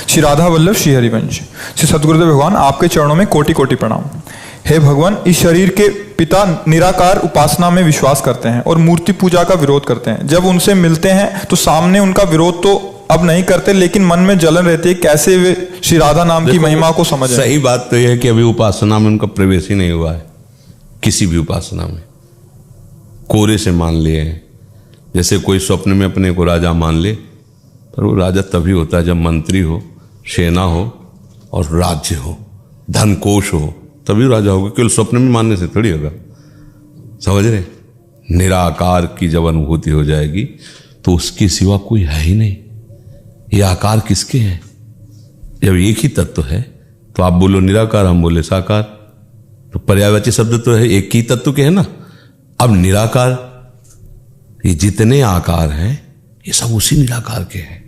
श्री राधा वल्लभ श्री हरिवंश। श्री सद्गुरुदेव भगवान, आपके चरणों में कोटि कोटि प्रणाम। हे भगवान, इस शरीर के पिता निराकार उपासना में विश्वास करते हैं और मूर्ति पूजा का विरोध करते हैं। जब उनसे मिलते हैं तो सामने उनका विरोध तो अब नहीं करते, लेकिन मन में जलन रहती है। कैसे वे श्री राधा नाम की महिमा को समझें? सही बात तो यह है कि अभी उपासना में उनका प्रवेश ही नहीं हुआ है। किसी भी उपासना में कोरे से मान लिए हैं। जैसे कोई स्वप्न में अपने को राजा मान ले, पर वो राजा तभी होता है जब मंत्री हो, सेना हो और राज्य हो, धन कोश हो, तभी राजा होगा। केवल स्वप्न में मानने से थोड़ी होगा। समझ रहे? निराकार की जब अनुभूति हो जाएगी तो उसके सिवा कोई है ही नहीं। ये आकार किसके हैं? जब एक ही तत्व है तो आप बोलो निराकार, हम बोले साकार, तो पर्यायवाची शब्द तो है, एक ही तत्व के है ना। अब निराकार, ये जितने आकार हैं ये सब उसी निराकार के हैं।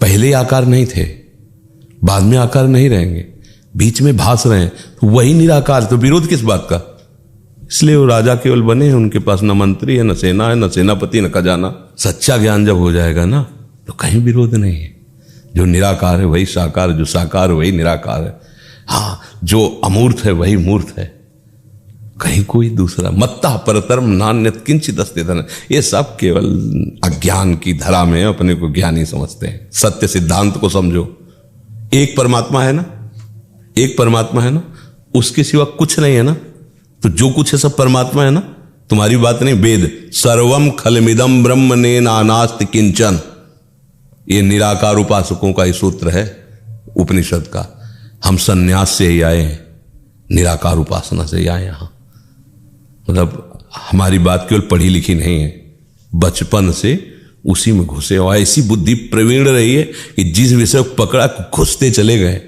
पहले आकार नहीं थे, बाद में आकार नहीं रहेंगे, बीच में भास रहे हैं, तो वही निराकार। तो विरोध किस बात का? इसलिए वो राजा केवल बने हैं, उनके पास न मंत्री है, न सेना है, न सेनापति, न खजाना। सच्चा ज्ञान जब हो जाएगा ना तो कहीं विरोध नहीं है। जो निराकार है वही साकार, जो साकार है वही निराकार है। हाँ, जो अमूर्त है वही मूर्त है, कहीं कोई दूसरा। मत्ता परतरम नान्यत किंचित अस्ति धन। ये सब केवल अज्ञान की धरा में अपने को ज्ञानी समझते हैं। सत्य सिद्धांत को समझो। एक परमात्मा है ना, एक परमात्मा है ना, उसके सिवा कुछ नहीं है ना। तो जो कुछ है सब परमात्मा है ना। तुम्हारी बात नहीं, वेद सर्वम खलमिदम ब्रह्म ने नानास्ति किंचन। ये निराकार उपासकों का ही सूत्र है उपनिषद का। हम सन्यास से ही आए हैं, निराकार उपासना से ही आए यहां। मतलब हमारी बात केवल पढ़ी लिखी नहीं है, बचपन से उसी में घुसे और ऐसी बुद्धि प्रवीण रही है कि जिस विषय को पकड़ा घुसते चले गए।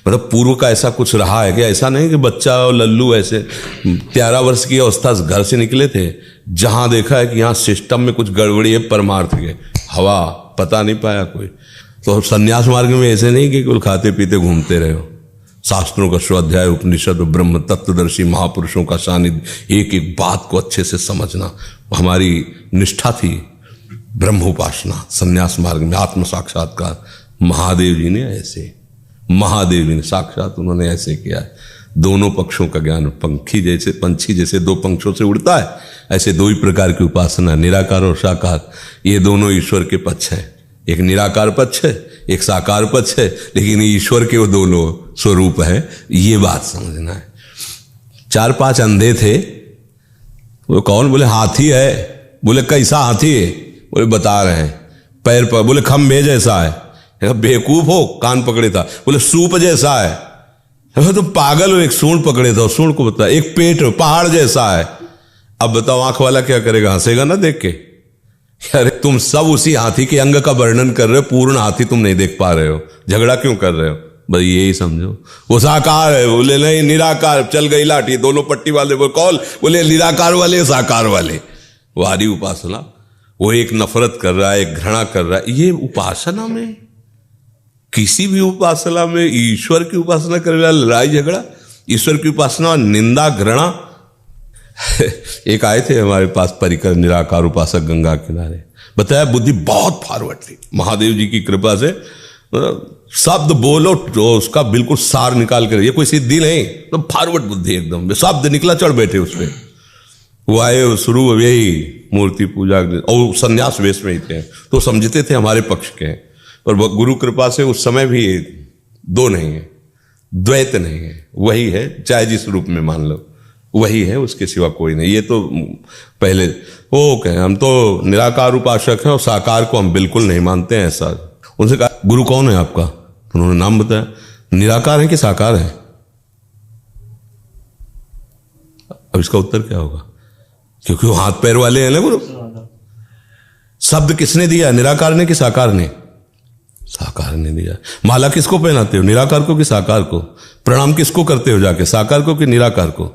मतलब पूर्व का ऐसा कुछ रहा है कि ऐसा नहीं कि बच्चा और लल्लू ऐसे 13 वर्ष की अवस्था घर से निकले थे, जहां देखा है कि यहाँ सिस्टम में कुछ गड़बड़ी है, परमार्थ के हवा पता नहीं पाया कोई। तो संन्यास मार्ग में ऐसे नहीं कि केवल खाते पीते घूमते रहे हो। शास्त्रों का स्वाध्याय, उपनिषद, ब्रह्म तत्वदर्शी महापुरुषों का सानिध्य, एक एक बात को अच्छे से समझना हमारी निष्ठा थी। ब्रह्मोपासना संन्यास मार्ग में आत्म साक्षात्कार महादेव जी ने ऐसे, महादेव जी ने साक्षात उन्होंने ऐसे किया है। दोनों पक्षों का ज्ञान, पंखी जैसे, पंछी जैसे दो पंखों से उड़ता है, ऐसे दो ही प्रकार की उपासना, निराकार और साकार। ये दोनों ईश्वर के पक्ष हैं। एक निराकार पक्ष है, एक साकार पक्ष है, लेकिन ईश्वर के वो दोनों स्वरूप है। ये बात समझना है। 4-5 अंधे थे, वो कौन? बोले हाथी है। बोले कैसा हाथी है? बोले बता रहे हैं, पैर पर। बोले खंभे जैसा है। बेवकूफ हो, कान पकड़े था। बोले सूप जैसा है। तुम पागल हो, एक सूंड पकड़े था, सूंड को बता। एक पेट पहाड़ जैसा है। अब बताओ आंख वाला क्या करेगा? हंसेगा ना देख के। अरे तुम सब उसी हाथी के अंग का वर्णन कर रहे हो, पूर्ण हाथी तुम नहीं देख पा रहे हो, झगड़ा क्यों कर रहे हो? बस यही समझो, वो साकार है। बोले नहीं निराकार। चल गई लाठी, दोनों पट्टी वाले बोले कौन? बोले निराकार वाले, साकार वाले। वारी उपासना, वो एक नफरत कर रहा है, एक घृणा कर रहा है। ये उपासना में, किसी भी उपासना में ईश्वर की उपासना करे वाला लड़ाई झगड़ा, ईश्वर की उपासना निंदा घृणा। एक आए थे हमारे पास परिकर निराकार उपासक गंगा किनारे, बताया बुद्धि बहुत फॉरवर्ड थी महादेव जी की कृपा से। शब्द बोलो तो उसका बिल्कुल सार निकाल कर, ये कोई सिद्धि नहीं, तो फॉरवर्ड बुद्धि एकदम। शब्द निकला चढ़ बैठे उस पर। वो आए, शुरू यही मूर्ति पूजा और संन्यास वेश में ही थे, तो समझते थे हमारे पक्ष के हैं। और गुरु कृपा से उस समय भी दो नहीं है, द्वैत नहीं है, वही है, चाहे जिस रूप में मान लो वही है, उसके सिवा कोई नहीं। ये तो पहले वो कहें हम तो निराकार उपासक हैं और साकार को हम बिल्कुल नहीं मानते हैं ऐसा। उनसे कहा गुरु कौन है आपका? उन्होंने नाम बताया। निराकार है कि साकार है? अब इसका उत्तर क्या होगा? क्योंकि वो हाथ पैर वाले हैं ना गुरु। शब्द किसने दिया? निराकार ने कि साकार ने? साकार ने दिया। माला किसको पहनाते हो? निराकार को कि साकार को? प्रणाम किसको करते हो जाके? साकार को कि निराकार को?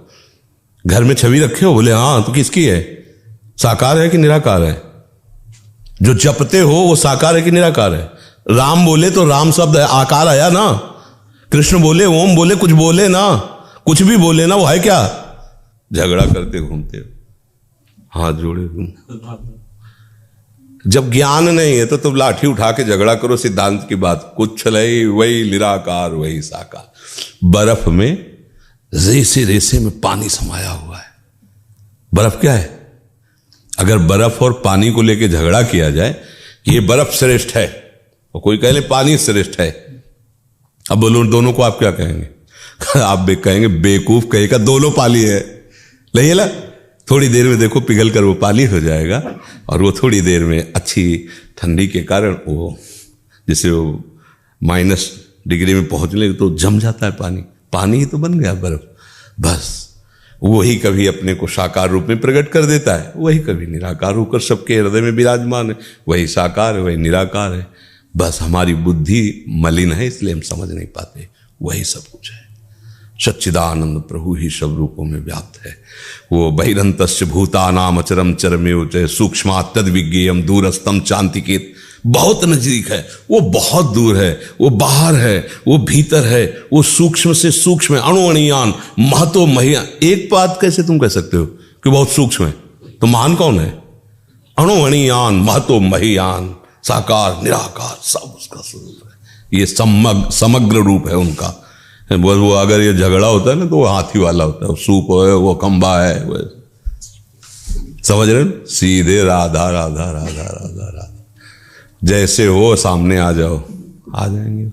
घर में छवि रखे हो? बोले हाँ, तो किसकी है? साकार है कि निराकार है? जो जपते हो वो साकार है कि निराकार है? राम बोले तो राम शब्द है, आकार आया ना। कृष्ण बोले, ओम बोले, कुछ बोले ना, कुछ भी बोले ना, वो है क्या? झगड़ा करते घूमते हो, हाथ जोड़े घूम। जब ज्ञान नहीं है तो तुम लाठी उठा के झगड़ा करो सिद्धांत की बात, कुछ नहीं, वही निराकार वही साकार। बर्फ में रेसे रेसे में पानी समाया हुआ है। बर्फ क्या है? अगर बर्फ और पानी को लेके झगड़ा किया जाए, ये बर्फ श्रेष्ठ है और कोई कहे पानी श्रेष्ठ है, अब बोलो दोनों को आप क्या कहेंगे? आप कहेंगे बेवकूफ कहेगा दोनों पानी है। नहीं ला, थोड़ी देर में देखो पिघल कर वो पानी हो जाएगा और वो थोड़ी देर में अच्छी ठंडी के कारण वो जैसे वो -डिग्री में पहुंचने लगे तो जम जाता है पानी, पानी ही तो बन गया बर्फ। बस वही कभी अपने को साकार रूप में प्रकट कर देता है, वही कभी निराकार होकर सबके हृदय में विराजमान है, वही साकार है वही निराकार है। बस हमारी बुद्धि मलिन है इसलिए हम समझ नहीं पाते, वही सब कुछ है। सच्चिदानंद प्रभु ही सब रूपों में व्याप्त है। वो बहिरंतस्य भूतानाम अचरम चरमेव च सूक्ष्मात् तद विज्ञेयम दूरस्थम चांतिकेत, बहुत नजदीक है, वो बहुत दूर है, वो बाहर है, वो भीतर है, वो सूक्ष्म से सूक्ष्म है, अणुअणियान महतो महियान। एक बात कैसे तुम कह सकते हो कि बहुत सूक्ष्म है, तो महान कौन है? अणुअणियान महतो महियान, साकार निराकार सब उसका स्वरूप है। ये समग्र रूप है उनका। वो अगर ये झगड़ा होता है ना तो वो हाथी वाला होता है, वो सूप है, वो खंबा है, वो समझ रहे हो? सीधे राधा राधा राधा राधा राधा, जैसे हो सामने आ जाओ, आ जाएंगे।